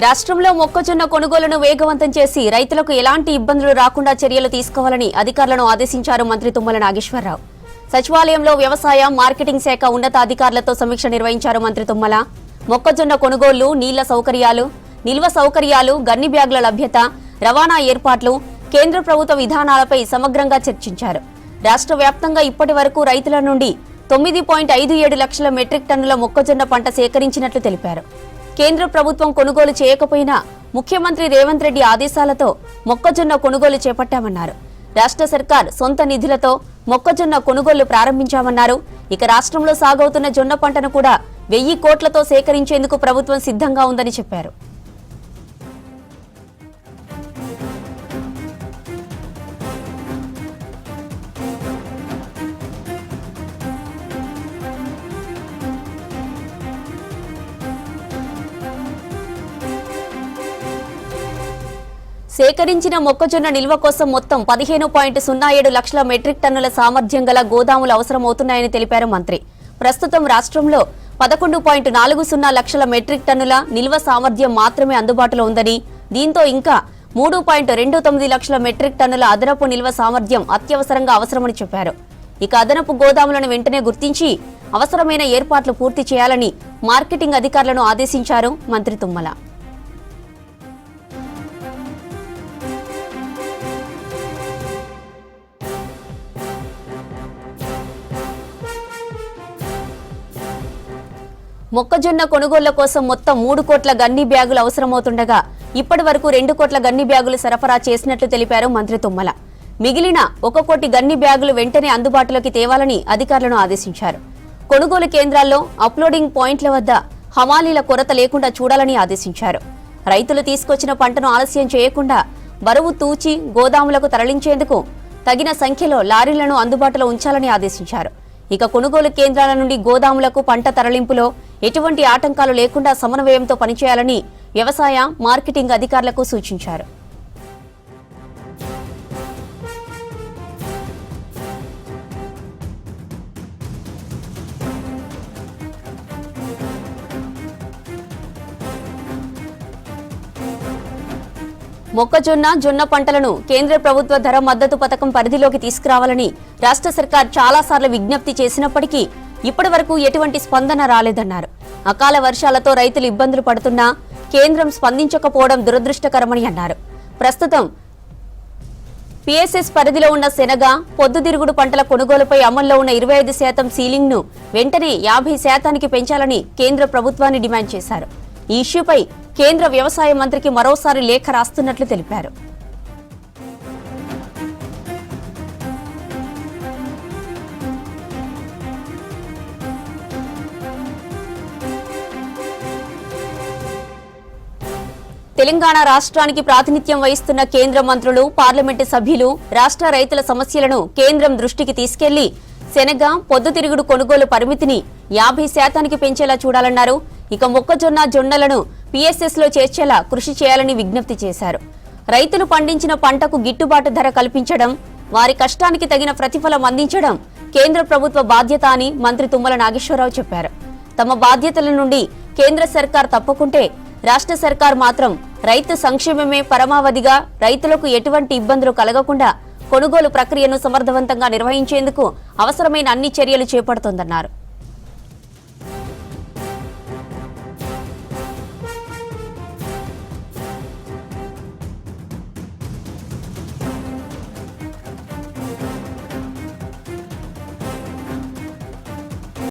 రాష్ట్రంలో మొక్కజొన్న కొనుగోలును వేగవంతం చేసి రైతులకు ఎలాంటి ఇబ్బందులు రాకుండా చర్యలు తీసుకోవాలని అధికారులను ఆదేశించారు మంత్రి తుమ్మల నాగేశ్వరరావు. సచివాలయంలో వ్యవసాయ మార్కెటింగ్ శాఖ ఉన్నతాధికారులతో సమీక్ష నిర్వహించారు మంత్రి తుమ్మల. మొక్కజొన్న కొనుగోళ్లు, నీళ్ల సౌకర్యాలు, నిల్వ సౌకర్యాలు, గన్ని బ్యాగుల లభ్యత, రవాణా ఏర్పాట్లు, కేంద్ర ప్రభుత్వ విధానాలపై సమగ్రంగా చర్చించారు. రాష్ట్ర వ్యాప్తంగా ఇప్పటి వరకు రైతుల నుండి 9.57 లక్షల మెట్రిక్ టన్నుల మొక్కజొన్న పంట సేకరించినట్లు తెలిపారు. కేంద్ర ప్రభుత్వం కొనుగోలు చేయకపోయినా ముఖ్యమంత్రి రేవంత్ రెడ్డి ఆదేశాలతో మొక్కజొన్న కొనుగోలు చేపట్టామన్నారు. రాష్ట్ర సర్కార్ సొంత నిధులతో మొక్కజొన్న కొనుగోలు ప్రారంభించామన్నారు. ఇక రాష్ట్రంలో సాగవుతున్న జొన్న పంటను కూడా 1000 కోట్లతో సేకరించేందుకు ప్రభుత్వం సిద్ధంగా ఉందని చెప్పారు. సేకరించిన మొక్కజొన్న నిల్వ కోసం మొత్తం 15.07 లక్షల మెట్రిక్ టన్నుల సామర్థ్యం గల గోదాములు అవసరమవుతున్నాయని తెలిపారు మంత్రి. ప్రస్తుతం రాష్ట్రంలో 11.40 లక్షల మెట్రిక్ టన్నుల నిల్వ సామర్థ్యం మాత్రమే అందుబాటులో ఉందని, దీంతో ఇంకా 3.29 లక్షల మెట్రిక్ టన్నుల అదనపు నిల్వ సామర్థ్యం అత్యవసరంగా అవసరమని చెప్పారు. ఇక అదనపు గోదాములను వెంటనే గుర్తించి అవసరమైన ఏర్పాట్లు పూర్తి చేయాలని మార్కెటింగ్ అధికారులను ఆదేశించారు మంత్రి తుమ్మల. మొక్కజొన్న కొనుగోళ్ల కోసం మొత్తం 3 కోట్ల గన్ని బ్యాగులు అవసరమవుతుండగా ఇప్పటి వరకు 2 కోట్ల గన్ని బ్యాగులు సరఫరా చేసినట్లు తెలిపారు మంత్రి తుమ్మల. మిగిలిన 1 కోటి గన్ని బ్యాగులు వెంటనే అందుబాటులోకి తేవాలని అధికారులను ఆదేశించారు. కొనుగోలు కేంద్రాల్లో అప్లోడింగ్ పాయింట్ల వద్ద హమాలీల కొరత లేకుండా చూడాలని ఆదేశించారు. రైతులు తీసుకొచ్చిన పంటను ఆలస్యం చేయకుండా బరువు తూచి గోదాములకు తరలించేందుకు తగిన సంఖ్యలో లారీలను అందుబాటులో ఉంచాలని ఆదేశించారు. ఇక కొనుగోలు కేంద్రాల నుండి గోదాములకు పంట తరలింపులో ఎటువంటి ఆటంకాలు లేకుండా సమన్వయంతో పనిచేయాలని వ్యవసాయ మార్కెటింగ్ అధికారులకు సూచించారు. మొక్కజొన్న, జొన్న పంటలను కేంద్ర ప్రభుత్వ ధర మద్దతు పథకం పరిధిలోకి తీసుకురావాలని రాష్ట్ర సర్కార్ చాలాసార్లు విజ్ఞప్తి చేసినప్పటికీ ఇప్పటి వరకు ఎటువంటి స్పందన రాలేదన్నారు. అకాల వర్షాలతో రైతులు ఇబ్బందులు పడుతున్నా కేంద్రం స్పందించకపోవడం దురదృష్టకరమని అన్నారు. ప్రస్తుతం పిఎస్ఎస్ పరిధిలో ఉన్న శనగ, పొద్దుతిరుగుడు పంటల కొనుగోలుపై అమల్లో ఉన్న 25% సీలింగ్ ను వెంటనే 50% పెంచాలని కేంద్ర ప్రభుత్వాన్ని డిమాండ్ చేశారు. ఈ ఇష్యూపై కేంద్ర వ్యవసాయ మంత్రికి మరోసారి లేఖ రాస్తున్నట్లు తెలిపారు. తెలంగాణ రాష్ట్రానికి ప్రాతినిధ్యం వహిస్తున్న కేంద్ర మంత్రులు, పార్లమెంటు సభ్యులు రాష్ట్ర రైతుల సమస్యలను కేంద్రం దృష్టికి తీసుకెళ్లి శనగ, పొద్దుతిరుగుడు కొనుగోలు పరిమితిని 50% పెంచేలా చూడాలన్నారు. ఇక మొక్కజొన్న, జొన్నలను పిఎస్ఎస్ లో చేర్చేలా కృషి చేయాలని విజ్ఞప్తి చేశారు. రైతులు పండించిన పంటకు గిట్టుబాటు ధర కల్పించడం, వారి కష్టానికి తగిన ప్రతిఫలం అందించడం కేంద్ర ప్రభుత్వ బాధ్యత అని మంత్రి తుమ్మల నాగేశ్వరరావు చెప్పారు. తమ బాధ్యతల నుండి కేంద్ర సర్కార్ తప్పుకుంటే రాష్ట్ర సర్కార్ మాత్రం రైతు సంక్షేమమే పరమావధిగా రైతులకు ఎటువంటి ఇబ్బందులు కలగకుండా కొనుగోలు ప్రక్రియను సమర్థవంతంగా నిర్వహించేందుకు అవసరమైన అన్ని చర్యలు చేపడుతోందన్నారు.